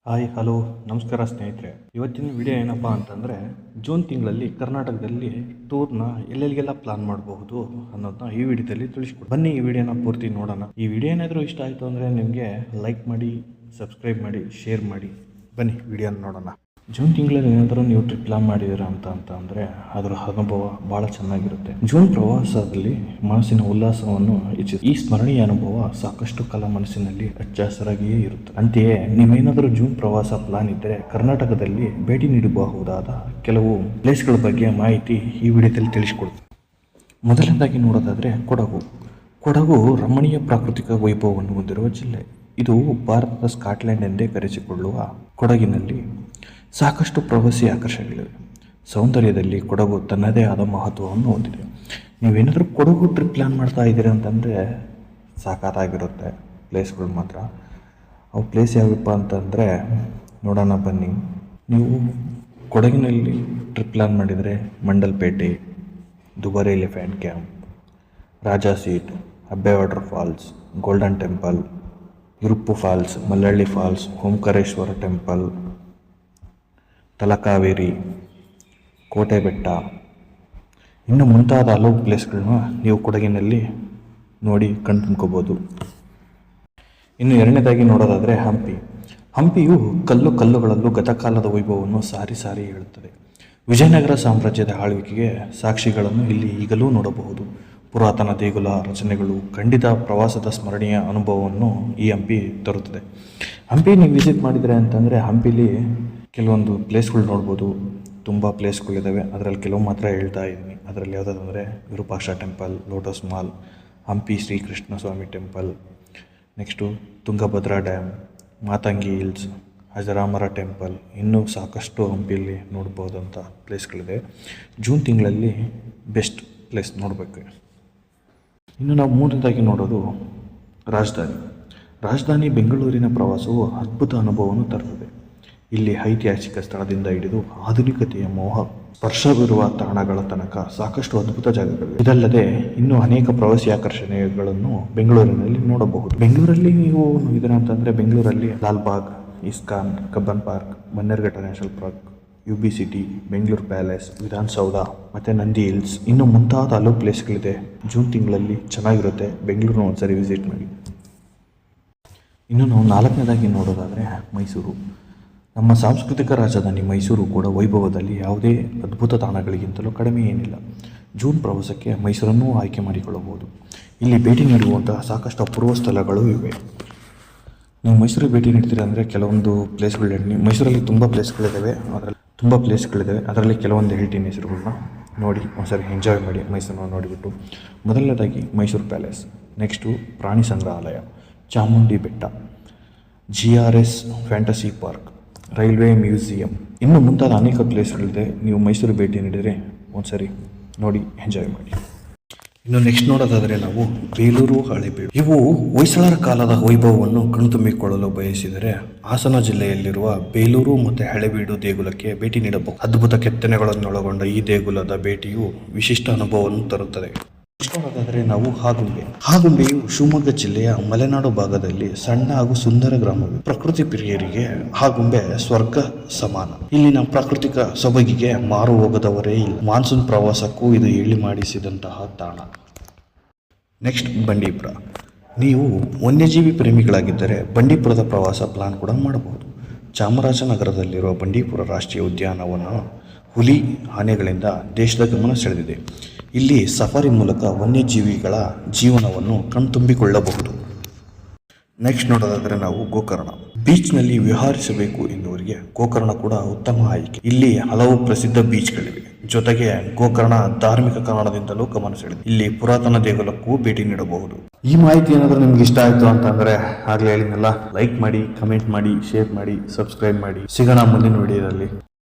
Hi hello ನಮಸ್ಕಾರ ಸ್ನೇಹಿತರೆ. ಇವತ್ತಿನ ವಿಡಿಯೋ ಏನಪ್ಪ ಅಂತಂದರೆ, ಜೂನ್ ತಿಂಗಳಲ್ಲಿ ಕರ್ನಾಟಕದಲ್ಲಿ ಟೂರ್ನ ಎಲ್ಲೆಲ್ಲಿಗೆಲ್ಲ ಪ್ಲಾನ್ ಮಾಡಬಹುದು ಅನ್ನೋದನ್ನ ಈ ವಿಡಿಯೋದಲ್ಲಿ ತಿಳಿಸ್ಕೊಡಿ. ಬನ್ನಿ ಈ ವಿಡಿಯೋನ ಪೂರ್ತಿ ನೋಡೋಣ. ಈ ವಿಡಿಯೋ ಏನಾದರೂ ಇಷ್ಟ ಆಯಿತು ಅಂದರೆ ನಿಮಗೆ ಲೈಕ್ ಮಾಡಿ, ಸಬ್ಸ್ಕ್ರೈಬ್ ಮಾಡಿ, ಶೇರ್ ಮಾಡಿ. ಬನ್ನಿ ವಿಡಿಯೋನ ನೋಡೋಣ. ಜೂನ್ ತಿಂಗಳಲ್ಲಿ ಏನಾದರೂ ನೀವು ಟ್ರಿಪ್ ಪ್ಲಾನ್ ಮಾಡಿದ್ದೀರಾ ಅಂದರೆ ಅದರ ಅನುಭವ ಭಾಳ ಚೆನ್ನಾಗಿರುತ್ತೆ. ಜೂನ್ ಪ್ರವಾಸದಲ್ಲಿ ಮನಸ್ಸಿನ ಉಲ್ಲಾಸವನ್ನು ಹೆಚ್ಚಿಸಿ ಈ ಸ್ಮರಣೀಯ ಅನುಭವ ಸಾಕಷ್ಟು ಕಾಲ ಮನಸ್ಸಿನಲ್ಲಿ ಹಚ್ಚ ಹಸಿರಾಗಿಯೇ ಇರುತ್ತೆ. ಅಂತೆಯೇ ನೀವೇನಾದರೂ ಜೂನ್ ಪ್ರವಾಸ ಪ್ಲಾನ್ ಇದ್ದರೆ ಕರ್ನಾಟಕದಲ್ಲಿ ಭೇಟಿ ನೀಡಬಹುದಾದ ಕೆಲವು ಪ್ಲೇಸ್ಗಳ ಬಗ್ಗೆ ಮಾಹಿತಿ ಈ ವಿಡಿಯೋದಲ್ಲಿ ತಿಳಿಸಿಕೊಡ್ತೀನಿ. ಮೊದಲನೇದಾಗಿ ನೋಡೋದಾದರೆ ಕೊಡಗು ರಮಣೀಯ ಪ್ರಾಕೃತಿಕ ವೈಭವವನ್ನು ಹೊಂದಿರುವ ಜಿಲ್ಲೆ. ಇದು ಭಾರತದ ಸ್ಕಾಟ್ಲೆಂಡ್ ಎಂದೇ ಕರೆಸಿಕೊಳ್ಳುವ ಕೊಡಗಿನಲ್ಲಿ ಸಾಕಷ್ಟು ಪ್ರವಾಸಿ ಆಕರ್ಷಣೆಗಳಿವೆ. ಸೌಂದರ್ಯದಲ್ಲಿ ಕೊಡಗು ತನ್ನದೇ ಆದ ಮಹತ್ವವನ್ನು ಹೊಂದಿದೆ. ನೀವೇನಾದರೂ ಕೊಡಗು ಟ್ರಿಪ್ ಪ್ಲ್ಯಾನ್ ಮಾಡ್ತಾ ಇದ್ದೀರಿ ಅಂತಂದರೆ ಸಾಕಾಗಿರುತ್ತೆ ಪ್ಲೇಸ್ಗಳು ಮಾತ್ರ. ಅವು ಪ್ಲೇಸ್ ಯಾವಪ್ಪ ಅಂತಂದರೆ ನೋಡೋಣ ಬನ್ನಿ. ನೀವು ಕೊಡಗಿನಲ್ಲಿ ಟ್ರಿಪ್ ಪ್ಲ್ಯಾನ್ ಮಾಡಿದರೆ Mandalpatti, Dubare elephant camp, Raja seat, Abbey water falls, golden temple, Iruppu falls, Mallalli falls, Omkareshwara temple, Talakaveri, Kote Betta, ಇನ್ನು ಮುಂತಾದ ಹಲವು ಪ್ಲೇಸ್ಗಳನ್ನ ನೀವು ಕೊಡಗಿನಲ್ಲಿ ನೋಡಿ ಕಣ್ತುಂಬ್ಕೋಬೋದು. ಇನ್ನು ಎರಡನೇದಾಗಿ ನೋಡೋದಾದರೆ ಹಂಪಿಯು ಕಲ್ಲುಗಳಲ್ಲೂ ಗತಕಾಲದ ವೈಭವವನ್ನು ಸಾರಿ ಹೇಳುತ್ತದೆ. ವಿಜಯನಗರ ಸಾಮ್ರಾಜ್ಯದ ಆಳ್ವಿಕೆಗೆ ಸಾಕ್ಷಿಗಳನ್ನು ಇಲ್ಲಿ ಈಗಲೂ ನೋಡಬಹುದು. ಪುರಾತನ ದೇಗುಲ ರಚನೆಗಳು ಖಂಡಿತ ಪ್ರವಾಸದ ಸ್ಮರಣೀಯ ಅನುಭವವನ್ನು ಈ ಹಂಪಿ ತರುತ್ತದೆ. ಹಂಪಿ ನೀವು ವಿಸಿಟ್ ಮಾಡಿದರೆ ಅಂತಂದರೆ ಹಂಪಿಲಿ ಕೆಲವೊಂದು ಪ್ಲೇಸ್ಗಳು ನೋಡ್ಬೋದು. ತುಂಬ ಪ್ಲೇಸ್ಗಳಿದ್ದಾವೆ, ಅದರಲ್ಲಿ ಕೆಲವು ಮಾತ್ರ ಹೇಳ್ತಾ ಇದ್ದೀನಿ. ಅದರಲ್ಲಿ ಯಾವುದಾದಂದರೆ Virupaksha temple, lotus Mahal, Hampi Shri Krishna Swami temple, next Tungabhadra dam, Matangi hills, ಅಜರಾಮರ ಟೆಂಪಲ್, ಇನ್ನೂ ಸಾಕಷ್ಟು ಹಂಪಿಯಲ್ಲಿ ನೋಡ್ಬೋದಂಥ ಪ್ಲೇಸ್ಗಳಿದೆ. ಜೂನ್ ತಿಂಗಳಲ್ಲಿ ಬೆಸ್ಟ್ ಪ್ಲೇಸ್ ನೋಡಬೇಕು. ಇನ್ನು ನಾವು ಮೂರನೇದಾಗಿ ನೋಡೋದು ರಾಜಧಾನಿ ಬೆಂಗಳೂರಿನ ಪ್ರವಾಸವು ಅದ್ಭುತ ಅನುಭವವನ್ನು ತರುತ್ತದೆ. ಇಲ್ಲಿ ಐತಿಹಾಸಿಕ ಸ್ಥಳದಿಂದ ಹಿಡಿದು ಆಧುನಿಕತೆಯ ಮೋಹ ಸ್ಪರ್ಶವಿರುವ ತಾಣಗಳ ತನಕ ಸಾಕಷ್ಟು ಅದ್ಭುತ ಜಾಗಗಳಿವೆ. ಇದಲ್ಲದೆ ಇನ್ನೂ ಅನೇಕ ಪ್ರವಾಸಿ ಆಕರ್ಷಣೆಗಳನ್ನು ಬೆಂಗಳೂರಿನಲ್ಲಿ ನೋಡಬಹುದು. ಬೆಂಗಳೂರಲ್ಲಿ ನೀವು ಇದರ ಅಂತಂದರೆ ಬೆಂಗಳೂರಲ್ಲಿ Lalbagh, ISKCON, Cubbon park, Bannerghatta national park, UB city, Bengaluru palace, Vidhana Soudha ಮತ್ತು ನಂದಿ ಹಿಲ್ಸ್, ಇನ್ನು ಮುಂತಾದ ಹಲವು ಪ್ಲೇಸ್ಗಳಿದೆ. ಜೂನ್ ತಿಂಗಳಲ್ಲಿ ಚೆನ್ನಾಗಿರುತ್ತೆ. ಬೆಂಗಳೂರನ್ನ ಒಂದ್ಸರಿ ವಿಸಿಟ್ ಮಾಡಿ. ಇನ್ನು ನಾವು ನಾಲ್ಕನೇದಾಗಿ ನೋಡೋದಾದರೆ ಮೈಸೂರು. ನಮ್ಮ ಸಾಂಸ್ಕೃತಿಕ ರಾಜಧಾನಿ ಮೈಸೂರು ಕೂಡ ವೈಭವದಲ್ಲಿ ಯಾವುದೇ ಅದ್ಭುತ ತಾಣಗಳಿಗಿಂತಲೂ ಕಡಿಮೆ ಏನಿಲ್ಲ. ಜೂನ್ ಪ್ರವಾಸಕ್ಕೆ ಮೈಸೂರನ್ನೂ ಆಯ್ಕೆ ಮಾಡಿಕೊಳ್ಳಬಹುದು. ಇಲ್ಲಿ ಭೇಟಿ ನೀಡುವಂತಹ ಸಾಕಷ್ಟು ಅಪೂರ್ವ ಸ್ಥಳಗಳು ಇವೆ. ನೀವು ಮೈಸೂರಿಗೆ ಭೇಟಿ ನೀಡ್ತೀರಾ ಅಂದರೆ ಕೆಲವೊಂದು ಪ್ಲೇಸ್ಗಳು ಮೈಸೂರಲ್ಲಿ ತುಂಬ ಪ್ಲೇಸ್ಗಳಿದ್ದಾವೆ. ಅದರಲ್ಲಿ ಕೆಲವೊಂದು ಹೇಳ್ತೀನಿ ಹೆಸರುಗಳನ್ನ ನೋಡಿ ಒಂದ್ಸರಿ ಎಂಜಾಯ್ ಮಾಡಿ ಮೈಸೂರನ್ನ ನೋಡಿಬಿಟ್ಟು. ಮೊದಲನೇದಾಗಿ ಮೈಸೂರು ಪ್ಯಾಲೇಸ್, ನೆಕ್ಸ್ಟು ಪ್ರಾಣಿ ಸಂಗ್ರಹಾಲಯ, ಚಾಮುಂಡಿ ಬೆಟ್ಟ, GRS fantasy park, railway museum, ಇನ್ನು ಮುಂತಾದ ಅನೇಕ ಪ್ಲೇಸ್ಗಳಿದೆ. ನೀವು ಮೈಸೂರು ಭೇಟಿ ನೀಡಿದರೆ ಒಂದ್ಸರಿ ನೋಡಿ ಎಂಜಾಯ್ ಮಾಡಿ. ಇನ್ನು ನೆಕ್ಸ್ಟ್ ನೋಡೋದಾದರೆ ನಾವು ಬೇಲೂರು, ಹಳೆಬೀಡು. ಇವು ಹೊಯ್ಸಳರ ಕಾಲದ ವೈಭವವನ್ನು ಕಣ್ತುಂಬಿಕೊಳ್ಳಲು ಬಯಸಿದರೆ ಹಾಸನ ಜಿಲ್ಲೆಯಲ್ಲಿರುವ ಬೇಲೂರು ಮತ್ತು ಹಳೆಬೀಡು ದೇಗುಲಕ್ಕೆ ಭೇಟಿ ನೀಡಬಹುದು. ಅದ್ಭುತ ಕೆತ್ತನೆಗಳನ್ನೊಳಗೊಂಡ ಈ ದೇಗುಲದ ಭೇಟಿಯು ವಿಶಿಷ್ಟ ಅನುಭವವನ್ನು ತರುತ್ತದೆ. ನೆಕ್ಸ್ಟ್ ನೋಡೋದಾದರೆ ನಾವು ಹಾಗುಂಬೆಯು ಶಿವಮೊಗ್ಗ ಜಿಲ್ಲೆಯ ಮಲೆನಾಡು ಭಾಗದಲ್ಲಿ ಸಣ್ಣ ಹಾಗೂ ಸುಂದರ ಗ್ರಾಮವಿದೆ. ಪ್ರಕೃತಿ ಪ್ರಿಯರಿಗೆ ಹಾಗುಂಬೆ ಸ್ವರ್ಗ ಸಮಾನ. ಇಲ್ಲಿನ ಪ್ರಾಕೃತಿಕ ಸೊಬಗಿಗೆ ಮಾರು ಹೋಗದವರೇ ಇಲ್ಲ. ಮಾನ್ಸೂನ್ ಪ್ರವಾಸಕ್ಕೂ ಇದು ಹೇಳಿ ಮಾಡಿಸಿದಂತಹ ತಾಣ. ನೆಕ್ಸ್ಟ್ ಬಂಡೀಪುರ. ನೀವು ವನ್ಯಜೀವಿ ಪ್ರೇಮಿಗಳಾಗಿದ್ದರೆ ಬಂಡೀಪುರದ ಪ್ರವಾಸ ಪ್ಲಾನ್ ಕೂಡ ಮಾಡಬಹುದು. ಚಾಮರಾಜನಗರದಲ್ಲಿರುವ ಬಂಡೀಪುರ ರಾಷ್ಟ್ರೀಯ ಉದ್ಯಾನವನ್ನು ಹುಲಿ, ಆನೆಗಳಿಂದ ದೇಶದ ಗಮನ ಸೆಳೆದಿದೆ. ಇಲ್ಲಿ ಸಫಾರಿ ಮೂಲಕ ವನ್ಯಜೀವಿಗಳ ಜೀವನವನ್ನು ಕಣ್ತುಂಬಿಕೊಳ್ಳಬಹುದು. ನೆಕ್ಸ್ಟ್ ನೋಡೋದಾದರೆ ನಾವು ಗೋಕರ್ಣ. ಬೀಚ್ನಲ್ಲಿ ವಿಹಾರಿಸಬೇಕು ಎನ್ನುವರಿಗೆ ಗೋಕರ್ಣ ಕೂಡ ಉತ್ತಮ ಆಯ್ಕೆ. ಇಲ್ಲಿ ಹಲವು ಪ್ರಸಿದ್ಧ ಬೀಚ್ಗಳಿವೆ. ಜೊತೆಗೆ ಗೋಕರ್ಣ ಧಾರ್ಮಿಕ ಕಾರಣದಿಂದಲೂ ಗಮನ ಸೆಳೆದಿದೆ. ಇಲ್ಲಿ ಪುರಾತನ ದೇಗುಲಕ್ಕೂ ಭೇಟಿ ನೀಡಬಹುದು. ಈ ಮಾಹಿತಿ ಏನಾದರೂ ನಿಮ್ಗೆ ಇಷ್ಟ ಆಯಿತು ಅಂತಂದರೆ ಆಗಲೇ ಹೇಳಿದ್ನಲ್ಲ, ಲೈಕ್ ಮಾಡಿ, ಕಮೆಂಟ್ ಮಾಡಿ, ಶೇರ್ ಮಾಡಿ, ಸಬ್ಸ್ಕ್ರೈಬ್ ಮಾಡಿ. ಸಿಗೋಣ ಮುಂದಿನ ವಿಡಿಯೋದಲ್ಲಿ.